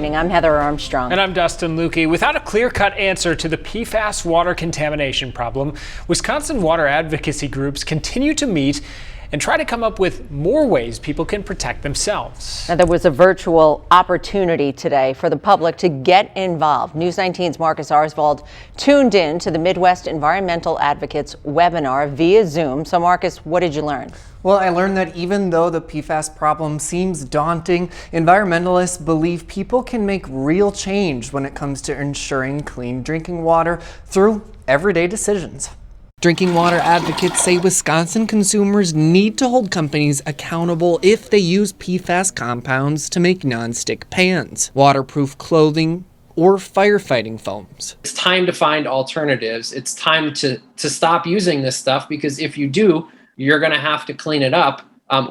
I'm Heather Armstrong. And I'm Dustin Lukey. Without a clear-cut answer to the PFAS water contamination problem, Wisconsin water advocacy groups continue to meet and try to come up with more ways people can protect themselves. Now, there was a virtual opportunity today for the public to get involved. News 19's Marcus Arsvold tuned in to the Midwest Environmental Advocates webinar via Zoom. So Marcus, what did you learn? Well, I learned that even though the PFAS problem seems daunting, environmentalists believe people can make real change when it comes to ensuring clean drinking water through everyday decisions. Drinking water advocates say Wisconsin consumers need to hold companies accountable if they use PFAS compounds to make nonstick pans, waterproof clothing, or firefighting foams. It's time to find alternatives. It's time to stop using this stuff, because if you do, you're going to have to clean it up.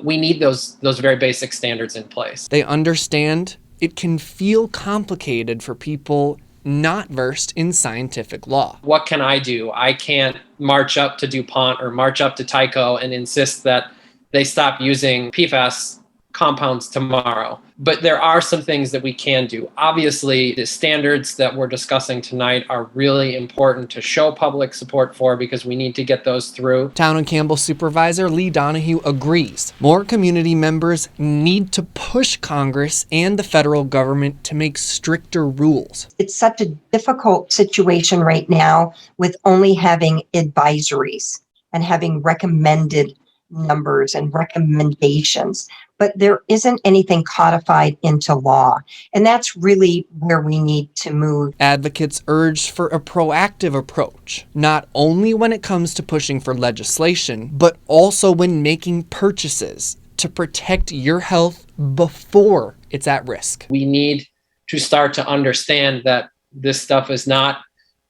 We need those very basic standards in place. They understand it can feel complicated for people not versed in scientific law. What can I do? I can't march up to DuPont or march up to Tyco and insist that they stop using PFAS compounds tomorrow. But there are some things that we can do. Obviously, the standards that we're discussing tonight are really important to show public support for, because we need to get those through. Town and Campbell Supervisor Lee Donahue agrees. More community members need to push Congress and the federal government to make stricter rules. It's such a difficult situation right now with only having advisories and having recommended numbers and recommendations, but there isn't anything codified into law. And that's really where we need to move. Advocates urge for a proactive approach, not only when it comes to pushing for legislation, but also when making purchases to protect your health before it's at risk. We need to start to understand that this stuff is not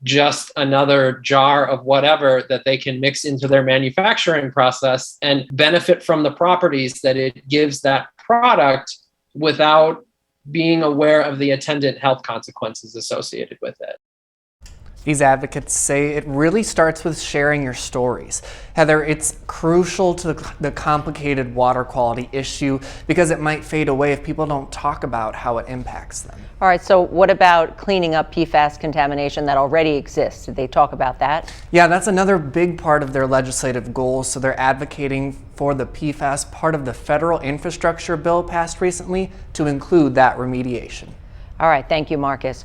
just another jar of whatever that they can mix into their manufacturing process and benefit from the properties that it gives that product without being aware of the attendant health consequences associated with it. These advocates say it really starts with sharing your stories. Heather, it's crucial to the complicated water quality issue because it might fade away if people don't talk about how it impacts them. All right, so what about cleaning up PFAS contamination that already exists? Did they talk about that? Yeah, that's another big part of their legislative goals. So they're advocating for the PFAS part of the federal infrastructure bill passed recently to include that remediation. All right, thank you, Marcus.